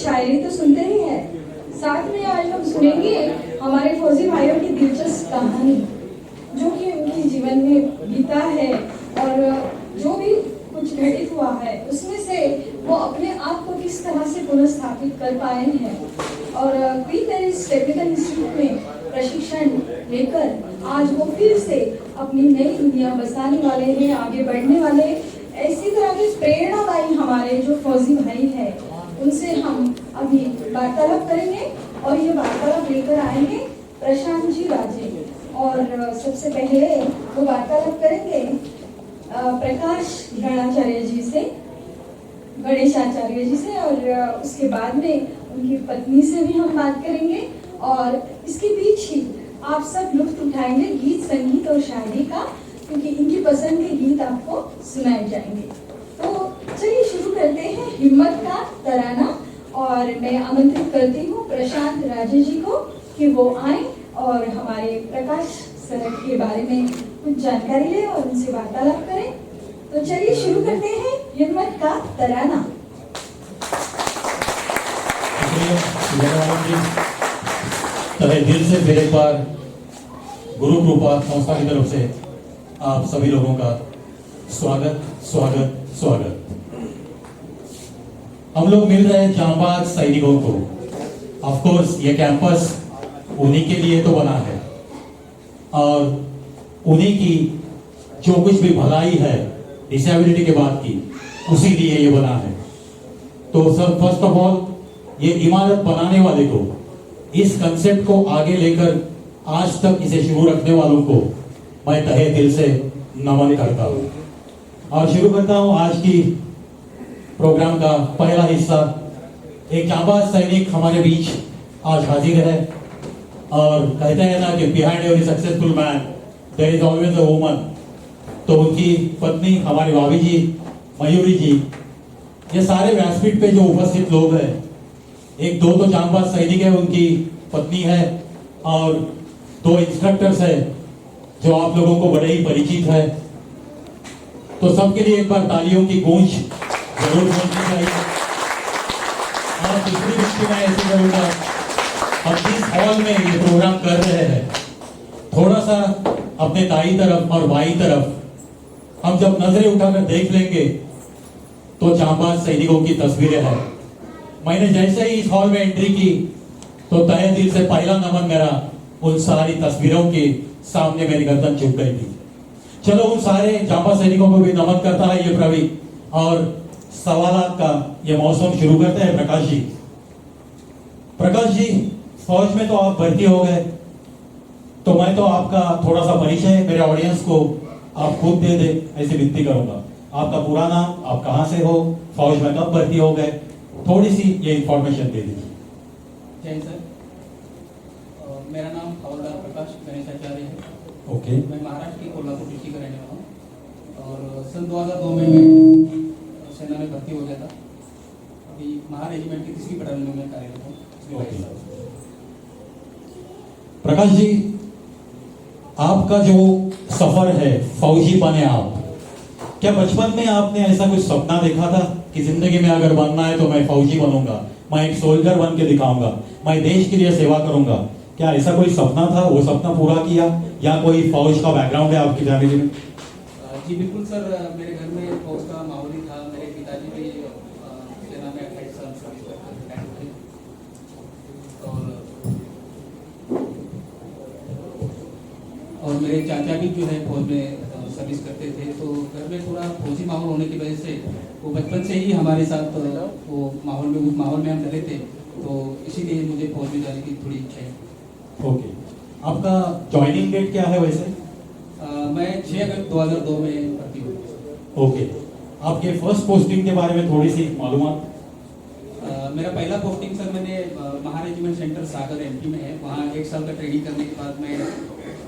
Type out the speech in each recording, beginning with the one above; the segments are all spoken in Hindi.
शायरी तो सुनते ही हैं, साथ में आज हम सुनेंगे हमारे फौजी भाइयों की दिलचस्प कहानी जो कि उनके जीवन में बीता है और जो भी कुछ घटित हुआ है उसमें से वो अपने आप को किस तरह से पुनर्स्थापित कर पाए हैं। और क्वीन मैरीज टेक्निकल इंस्टीट्यूट में प्रशिक्षण लेकर आज वो फिर से अपनी नई दुनिया बसाने वाले हैं, आगे बढ़ने वाले। ऐसी तरह के प्रेरणादायी हमारे जो फौजी भाई हैं उनसे हम अभी वार्तालाप करेंगे और ये वार्तालाप लेकर आएंगे प्रशांत जी राजे। और सबसे पहले वो वार्तालाप करेंगे प्रकाश गणाचार्य जी से, गणेशाचार्य जी से, और उसके बाद में उनकी पत्नी से भी हम बात करेंगे। और इसके बीच ही आप सब लुत्फ उठाएंगे गीत संगीत और शायरी का, क्योंकि इनकी पसंद के गीत आपको सुनाए जाएंगे। तो चलिए शुरू करते हैं हिम्मत का तराना। और मैं आमंत्रित करती हूँ प्रशांत राजे जी को कि वो आए और हमारे प्रकाश सर के बारे में कुछ जानकारी ले और उनसे वार्तालाप करें। तो चलिए शुरू करते हैं हिम्मत का तराना। तहे दिल से फिर एक बार गुरु कृपा संस्था की तरफ से आप सभी लोगों का स्वागत स्वागत स्वागत। हम लोग मिल रहे हैं जांबाज सैनिकों को। ऑफ कोर्स ये कैंपस उन्हीं के लिए तो बना है और उन्हीं की जो कुछ भी भलाई है डिसेबिलिटी के बाद की उसी लिए ये बना है। तो सर फर्स्ट ऑफ ऑल ये इमारत बनाने वाले को, इस कंसेप्ट को आगे लेकर आज तक इसे शुरू रखने वालों को मैं तहे दिल से नमन करता हूँ। और शुरू करता हूँ आज की प्रोग्राम का पहला हिस्सा। एक जांबाज सैनिक हमारे बीच आज हाजिर है और कहते हैं ना कि behind every successful man there is always a woman. तो उनकी पत्नी हमारी भाभी जी मयूरी जी, ये सारे व्यासपीठ पे जो उपस्थित लोग हैं, एक दो तो जांबाज सैनिक है, उनकी पत्नी है और दो इंस्ट्रक्टर्स है जो आप लोगों को बड़े ही परिचित है। तो सबके लिए एक बार तालियों की गूंज जरूर बोलनी चाहिए। और दूसरी दृष्टि में ऐसे करूंगा, हम जिस हॉल में ये प्रोग्राम कर रहे हैं थोड़ा सा अपने दाई तरफ और बाई तरफ हम जब नजरें उठाकर देख लेंगे तो जांबाज सैनिकों की तस्वीरें हैं। मैंने जैसे ही इस हॉल में एंट्री की तो तहे दिल से पहला नमन मेरा उन सारी तस्वीरों के सामने मेरी गर्दन झुक गई थी। चलो उन सारे जांबाज सैनिकों को भी नमन करता है ये प्रवीण, और सवालात का ये मौसम शुरू करते हैं। प्रकाश जी, प्रकाश जी, फौज में तो आप भर्ती हो गए, तो मैं तो आपका थोड़ा सा परिचय मेरे ऑडियंस को आप खुद दे दे ऐसी विनती करूंगा। आपका पूरा नाम, आप कहां से हो, फौज में कब भर्ती हो गए, थोड़ी सी ये इंफॉर्मेशन दे दीजिए। जय सर, मेरा नाम हवलदार प्रकाश गणेशाचार्य है। ओके। मैं महाराष्ट्र की कोल्हापुर डिस्ट्रिक्ट का रहने वाला हूँ और सन 2002 में मैं सेना में भर्ती हो गया था। अभी महा रेजिमेंट की 3री बटालियन में मैं कार्यरत हूँ। प्रकाश जी, आपका जो सफर है फौजी बने आप, क्या बचपन में आपने ऐसा कुछ सपना देखा था कि जिंदगी में अगर बनना है तो मैं फौजी बनूंगा, मैं एक सोल्जर बन के दिखाऊंगा, मैं देश के लिए सेवा करूंगा? क्या ऐसा कोई सपना था, वो सपना पूरा किया, या कोई फौज का बैकग्राउंड है आपकी फैमिली में? जी बिल्कुल सर, मेरे घर में फौज का माहौल ही था। मेरे पिताजी भी सेना में 28 साल सर्विस करते थे और मेरे चाचा भी जो है फौज में सर्विस करते थे। तो घर में पूरा फौजी माहौल होने की वजह से वो बचपन से ही हमारे साथ वो माहौल में, उस माहौल में हम रहे थे, तो इसीलिए मुझे फौज में जाने की थोड़ी इच्छा है। ओके। आपका ज्वाइनिंग डेट क्या है वैसे? मैं 6 अगस्त 2002 में भर्ती हुई। ओके। आपके फर्स्ट पोस्टिंग के बारे में थोड़ी सी मालूमात? मेरा पहला पोस्टिंग सर मैंने महा रेजिमेंट सेंटर सागर एमपी में है। वहाँ 1 साल का ट्रेनिंग करने के बाद मैं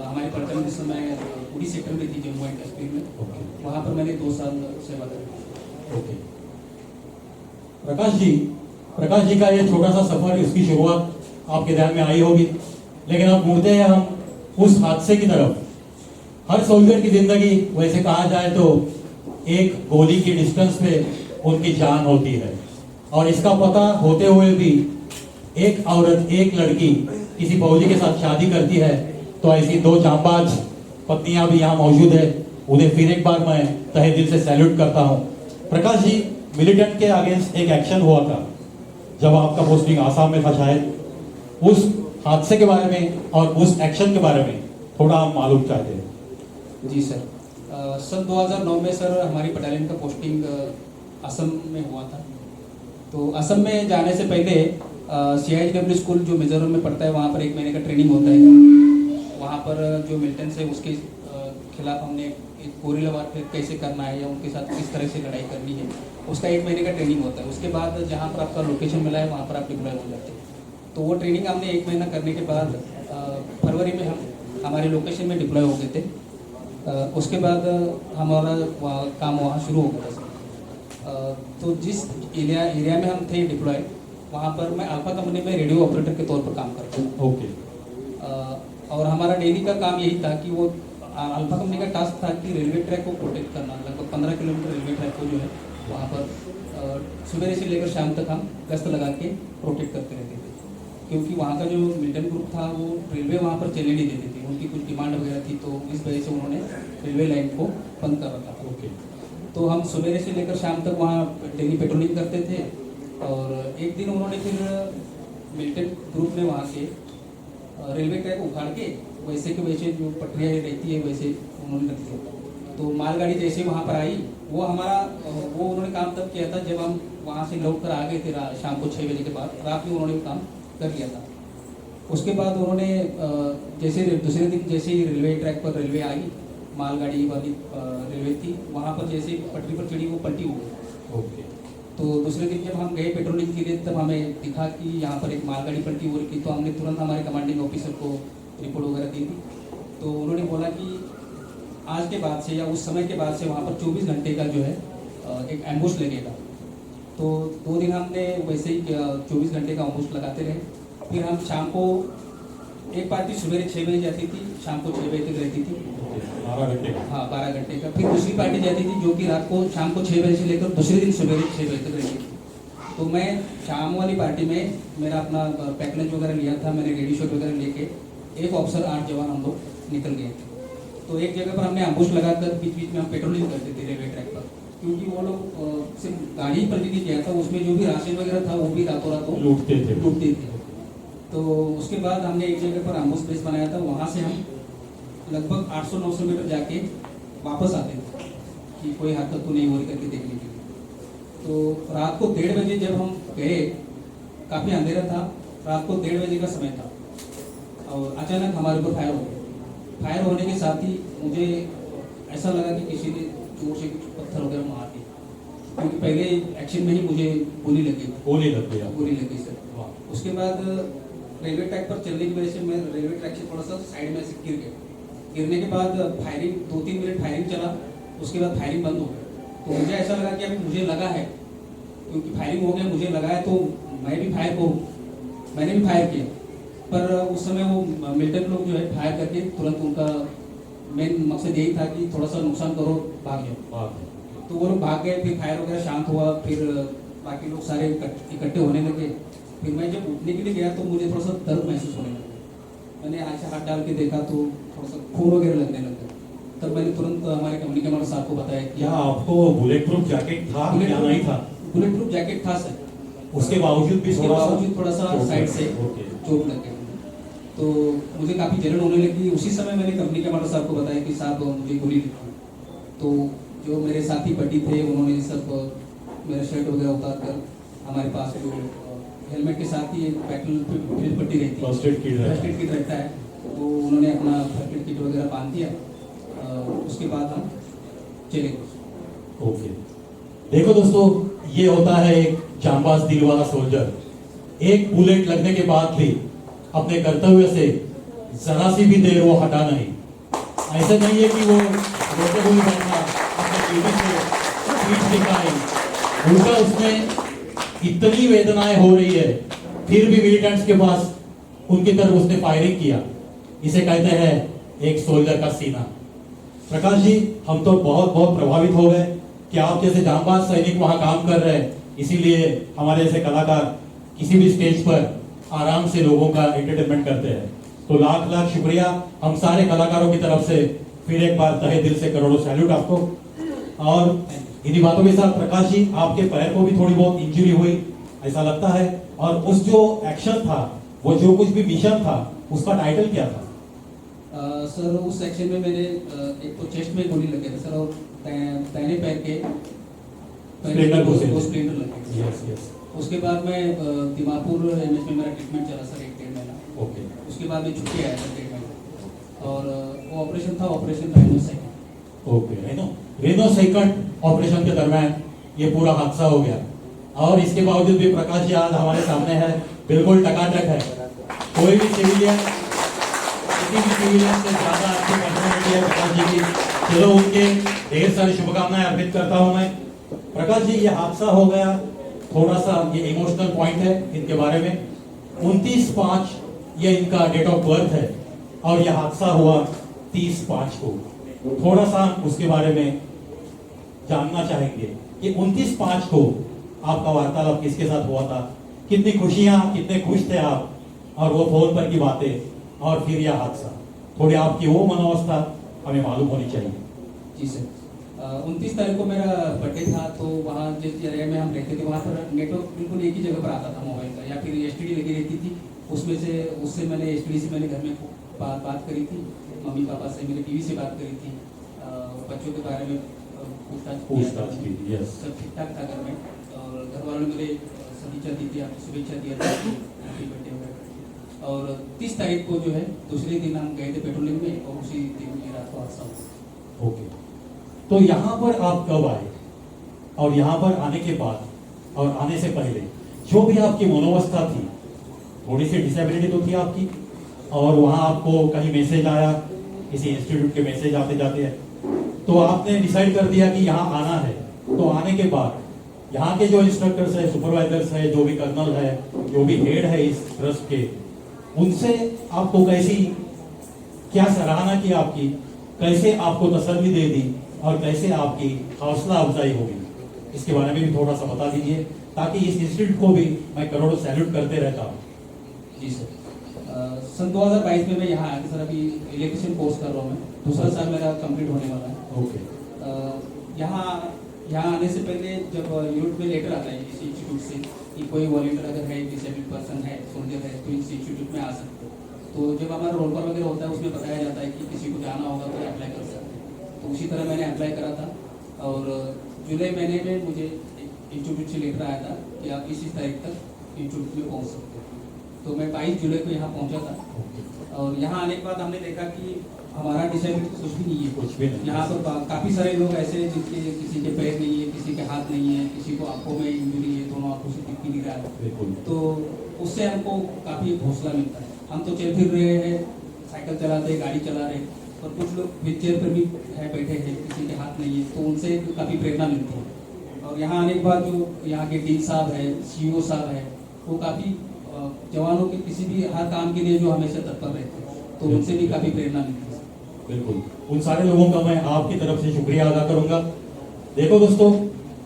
हमारे पलटन के समय उड़ी सेक्टर में थी, जम्मू एंड कश्मीर में। वहाँ पर मैंने 2 साल सेवा करी। ओके। प्रकाश जी का ये छोटा सा सफर, इसकी शुरुआत आपके ध्यान में आई होगी, लेकिन अब मुड़ते हैं हम उस हादसे की तरफ। हर सोल्जर की जिंदगी वैसे कहा जाए तो एक गोली की डिस्टेंस पे उनकी जान होती है, और इसका पता होते हुए भी एक औरत, एक लड़की किसी फौजी के साथ शादी करती है, तो ऐसी दो जांबाज पत्नियां भी यहाँ मौजूद है। उन्हें फिर एक बार मैं तहे दिल से सैल्यूट करता हूँ। प्रकाश जी, मिलिटेंट के अगेंस्ट एक एक्शन हुआ था जब आपका पोस्टिंग आसाम में था शायद, उस हादसे के बारे में और उस एक्शन के बारे में थोड़ा हम मालूम चाहते हैं। जी सर, सन 2009 में सर हमारी बटालियन का पोस्टिंग असम में हुआ था। तो असम में जाने से पहले CIW स्कूल जो मिजोरम में पड़ता है, वहाँ पर 1 महीने का ट्रेनिंग होता है। वहाँ पर जो मिलिटेंट्स है उसके खिलाफ हमने एक गोरिल्ला वारफेयर कैसे करना है या उनके साथ किस तरह से लड़ाई करनी है, उसका 1 महीने का ट्रेनिंग होता है। उसके बाद जहाँ पर आपका लोकेशन मिला है वहाँ पर आप डिप्लॉय हो जाते हैं। तो वो ट्रेनिंग हमने 1 महीना करने के बाद फरवरी में हम हमारे लोकेशन में डिप्लॉय हो गए थे। उसके बाद हमारा काम वहाँ शुरू हो गया था। तो जिस एरिया में हम थे डिप्लॉय, वहाँ पर मैं अल्फा कंपनी में रेडियो ऑपरेटर के तौर पर काम करता हूँ। ओके। और हमारा डेली का काम यही था कि वो अल्फा कंपनी का टास्क था कि रेलवे ट्रैक को प्रोटेक्ट करना। लगभग 15 किलोमीटर रेलवे ट्रैक को जो है वहाँ पर सुबह से लेकर शाम तक हम गश्त लगा के प्रोटेक्ट करते रहते थे, क्योंकि वहाँ का जो मिलिटेंट ग्रुप था वो रेलवे वहाँ पर चलने नहीं देती थी। उनकी कुछ डिमांड वगैरह थी, तो इस वजह से उन्होंने रेलवे लाइन को बंद कर रखा था। ओके। तो हम सुबह से लेकर शाम तक वहाँ डेली पेट्रोलिंग करते थे। और एक दिन उन्होंने फिर मिलिटेंट ग्रुप ने वहाँ के रेलवे ट्रैक उखाड़ के वैसे के वैसे जो पटरियाँ रहती है वैसे उन्होंने रख दिया। तो मालगाड़ी जैसे वहाँ पर आई, वो उन्होंने काम तब किया था जब हम वहाँ से लौट कर आ गए थे शाम को 6 बजे के बाद। रात में उन्होंने वो काम कर लिया था। उसके बाद उन्होंने जैसे दूसरे दिन जैसे ही रेलवे ट्रैक पर रेलवे आई, मालगाड़ी वाली रेलवे थी, वहाँ पर जैसे पटरी पर चढ़ी वो पलटी हो गई। ओके। तो दूसरे दिन जब हम गए पेट्रोलिंग के लिए, तब हमें दिखा कि यहाँ पर एक मालगाड़ी पलटी हो रही थी। तो हमने तुरंत हमारे कमांडिंग ऑफिसर को रिपोर्ट वगैरह दी थी। तो उन्होंने बोला कि आज के बाद से या उस समय के बाद से वहाँ पर 24 घंटे का जो है एक एम्बुश लगेगा। तो 2 दिन हमने वैसे ही 24 घंटे का एम्बुश लगाते रहे। फिर हम शाम को एक पार्टी सुबह 6 बजे जाती थी, शाम को 6 बजे तक रहती थी। 12 घंटे का? हाँ, 12 घंटे का। फिर दूसरी पार्टी जाती थी जो कि रात को शाम को 6 बजे से लेकर दूसरे दिन सुबह 6 बजे तक रहती थी। तो मैं शाम वाली पार्टी में मेरा अपना पैक लंच वगैरह लिया था, मैंने रेडी शॉट वगैरह लेके 1 ऑफिसर 8 जवान हम लोग निकल गए थे। तो एक जगह पर हमने एम्बुश लगाकर बीच बीच में हम पेट्रोलिंग करते थे रेलवे ट्रैक पर, क्योंकि वो लोग सिर्फ गाड़ी पलटी नहीं किया था, उसमें जो भी राशन वगैरह था वो भी रातों रातों लूटते थे। तो उसके बाद हमने एक जगह पर एम्बुश बेस बनाया था। वहाँ से हम लगभग 800-900 मीटर जाके वापस आते थे कि कोई हरकत तो नहीं हो रही करके देखने के लिए। तो रात को 1:30 बजे जब हम गए, काफ़ी अंधेरा था, रात को 1:30 बजे का समय था, और अचानक हमारे ऊपर फायर हो गया। फायर होने के साथ ही मुझे ऐसा लगा कि किसी ने जोर से कुछ पत्थर वगैरह मार दिया, क्योंकि पहले एक्शन में ही मुझे गोली लगी। गोली लग गई? गोली लगी सर। उसके बाद रेलवे ट्रैक पर चलने की वजह से मैं रेलवे ट्रैक से थोड़ा सा साइड में से गिर गया। गिरने के बाद फायरिंग 2-3 मिनट फायरिंग चला, उसके बाद फायरिंग बंद हो गई। तो मुझे ऐसा लगा कि अभी मुझे लगा है, क्योंकि फायरिंग हो गया, मुझे लगा है, तो मैं भी मैंने भी फायर किया। पर उस समय वो मिलिटेंट लोग जो है फायर करके तुरंत, उनका मेन मकसद यही था कि थोड़ा सा नुकसान करो, भाग जाओ। तो वो लोग भाग गए। फिर फायर वगैरह शांत हुआ, फिर बाकी लोग सारे इकट्ठे होने लगे। फिर मैं जब उठने के लिए गया तो मुझे थोड़ा सा दर्द महसूस होने लगा। मैंने ऐसे हाथ डाल के देखा तो थोड़ा सा खून वगैरह लगने लगा। तब मैंने तुरंत हमारे कंपनी के कमांडर साहब को बताया कि क्या आपको बुलेट प्रूफ जैकेट था या नहीं था? बुलेट प्रूफ जैकेट था सर, उसके बावजूद भी थोड़ा सा साइड से चोट लग गया। तो मुझे काफ़ी जलन होने लगी। उसी समय मैंने कंपनी के कमांडर साहब को बताया कि साहब मुझे गोली लगी। तो जो मेरे साथी बड्डी थे उन्होंने सब मेरा शर्ट वगैरह उतार कर, हमारे पास जो हेलमेट के साथ ही एक बैटल पट्टी रहती है, फर्स्ट एड किट रहता है, तो उन्होंने अपना फर्स्ट एड किट वगैरह बांध दिया। उसके बाद हम चले गए। ओके। देखो दोस्तों, ये होता है एक जांबाज दिल वाला सोल्जर। एक बुलेट लगने के बाद भी अपने कर्तव्य से जरा सी भी देर वो हटा नहीं। ऐसे नहीं है कि वो रोते हुए बैठा अपने टीवी से पीठ दिखाई, उल्टा उसमें इतनी वेदनाएं हो रही है, फिर भी मिलिटेंट्स के पास उनकी तरफ उसने फायरिंग किया। इसे कहते हैं एक सोल्जर का सीना। प्रकाश जी, हम तो बहुत बहुत प्रभावित हो गए कि आप जैसे जांबाज सैनिक वहां काम कर रहे हैं, इसीलिए हमारे जैसे कलाकार किसी भी स्टेज पर आराम से लोगों का एंटरटेनमेंट करते हैं। तो लाख लाख शुक्रिया हम सारे कलाकारों की तरफ से, फिर एक बार तहे दिल से करोड़ों सैल्यूट आपको। और इन्हीं बातों के साथ प्रकाश जी, आपके पैर को भी थोड़ी बहुत इंजरी हुई ऐसा लगता है, और उस जो एक्शन था, वो जो कुछ भी मिशन था, उसका टाइटल क्या था? सर उस सेक्शन में मैंने एक तो चेस्ट में गोली लगे थे सर, और दाहिने पैर के स्प्लेंडर को से दो स्प्लेंडर लगे थे। Yes yes. उसके बाद मैं दिमापुर एमएस में मेरा ट्रीटमेंट चला सर 1-1.5 महीना। ओके उसके बाद मैं छुट्टी आया सर 1.5 महीना, और वो ऑपरेशन था, operation rhino second. Okay, rhino second operation के दरमियान ये पूरा हादसा हो गया, और इसके बावजूद भी प्रकाश जी आज हमारे सामने है, बिल्कुल टकाटक है। कोई भी सिविलियन, किसी भी सिविलियन से ज्यादा अच्छी पर्सनैलिटी है प्रकाश जी की। चलो उनके ढेर सारी शुभकामनाएं अर्पित करता हूं मैं। प्रकाश जी, ये हादसा हो गया, थोड़ा सा ये इमोशनल पॉइंट है इनके बारे में। 29/5 ये इनका डेट ऑफ बर्थ है, और यह हादसा हुआ 30/5 को। थोड़ा सा उसके बारे में जानना चाहेंगे कि 29/5 को आपका वार्तालाप किसके साथ हुआ था, कितनी खुशियां, कितने खुश थे आप, और वो फोन पर की बातें, और फिर यह हादसा। थोड़ी आपकी वो मनोवस्था हमें मालूम होनी चाहिए। जी सर, 29 तारीख को मेरा बर्थडे था, तो वहाँ जिस एरिया में हम रहते थे वहाँ पर नेटवर्क बिल्कुल एक ही जगह पर आता था मोबाइल का, या फिर एसटीडी लगी रहती थी। उससे मैंने एसटीडी से मैंने घर में बात करी थी, मम्मी पापा से, मेरे बीवी से बात करी थी, बच्चों के बारे में पूछताछ की। यस। सब ठीक ठाक था घर में, और घर वालों ने मेरे सदिच्छा दी थी, आपको शुभेच्छा दिया था हैप्पी बर्थडे वगैरह। और 30 तारीख को जो है दूसरे दिन हम गए थे पेट्रोलिंग में, और उसी दिन की रात को हादसा हुआ। ओके, तो यहाँ पर आप कब आए, और यहाँ पर आने के बाद और आने से पहले जो भी आपकी मनोवस्था थी, थोड़ी सी डिसेबिलिटी तो थी आपकी, और वहाँ आपको कहीं मैसेज आया, किसी इंस्टीट्यूट के मैसेज आते जाते हैं, तो आपने डिसाइड कर दिया कि यहाँ आना है। तो आने के बाद यहाँ के जो इंस्ट्रक्टर्स है, सुपरवाइजर्स है, जो भी कर्नल है, जो भी हेड है इस ट्रस्ट के, उनसे आपको कैसी, क्या सराहना की आपकी, कैसे आपको तसल्ली दे दी, और कैसे आपकी हौसला अफजाई होगी, इसके बारे में भी थोड़ा सा बता दीजिए, ताकि इस इंस्टीट्यूट को भी मैं करोड़ों सैल्यूट करते रहता हूँ। जी सर, सन 2022 में मैं यहाँ आया था सर। अभी इलेक्ट्रिशियन कोर्स कर रहा हूँ मैं, दूसरा साल मेरा कंप्लीट होने वाला है। ओके। यहाँ आने से पहले जब यूनिट में लेटर आता है इस इंस्टीट्यूट से कि कोई वॉलंटियर अगर है, डिसेबल्ड पर्सन है, सोल्जर है, तो इस इंस्टीट्यूट में आ सकते हो। तो जब हमारा रोल कॉल वगैरह होता है, उसमें बताया जाता है कि किसी को जाना होगा तो अप्लाई कर सकते हैं। तो उसी तरह मैंने अप्लाई करा था, और जुलाई महीने में मुझे इंस्टीट्यूट से लेटर आया था कि आप इस तारीख तक इंस्टीट्यूट में पहुँच सकते हो। तो मैं 22 जुलाई को यहाँ पहुँचा था, और यहाँ आने के बाद हमने देखा कि हमारा डिसेबिलिटी कुछ भी नहीं है, कुछ भी नहीं। यहाँ पर काफ़ी सारे लोग ऐसे हैं जिनके किसी के पैर नहीं है, किसी के हाथ नहीं है, किसी को आंखों में इंजरी है, दोनों आंखों से दिख नहीं रहा है। तो उससे हमको काफ़ी हौसला मिलता है। हम तो चल फिर रहे हैं, साइकिल चलाते हैं, गाड़ी चला रहे हैं, और कुछ लोग व्हील चेयर पर भी है, बैठे हैं, किसी के हाथ नहीं है, तो उनसे काफ़ी प्रेरणा मिलती है। और यहाँ आने के बाद जो यहाँ के डीन साहब है, CEO साहब है, वो काफ़ी जवानों के किसी भी हर काम के लिए जो हमेशा तत्पर रहते हैं, तो उनसे भी काफ़ी प्रेरणा मिलती है। बिल्कुल, उन सारे लोगों का मैं आपकी तरफ से शुक्रिया अदा करूंगा। देखो दोस्तों,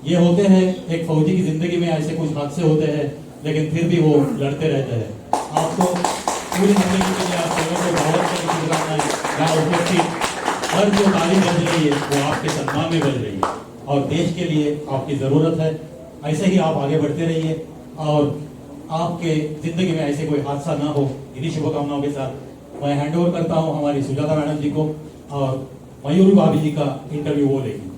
ये होते हैं, एक फौजी की जिंदगी में ऐसे कुछ हादसे होते हैं, लेकिन फिर भी वो लड़ते रहते हैं। आपको पूरी जिंदगी के लिए आप लोगों को बहुत सारी शुभकामनाएं। यहाँ उपस्थित हर जो तालीम बज रही है वो आपके सम्मान में बज रही है, और देश के लिए आपकी ज़रूरत है। ऐसे ही आप आगे बढ़ते रहिए, और आपके जिंदगी में ऐसे कोई हादसा ना हो, इन्हीं शुभकामनाओं के साथ मैं हैंड ओवर करता हूं हमारी सुजाता मैडम जी को, और मयूरी भाभी जी का इंटरव्यू वो लेंगे।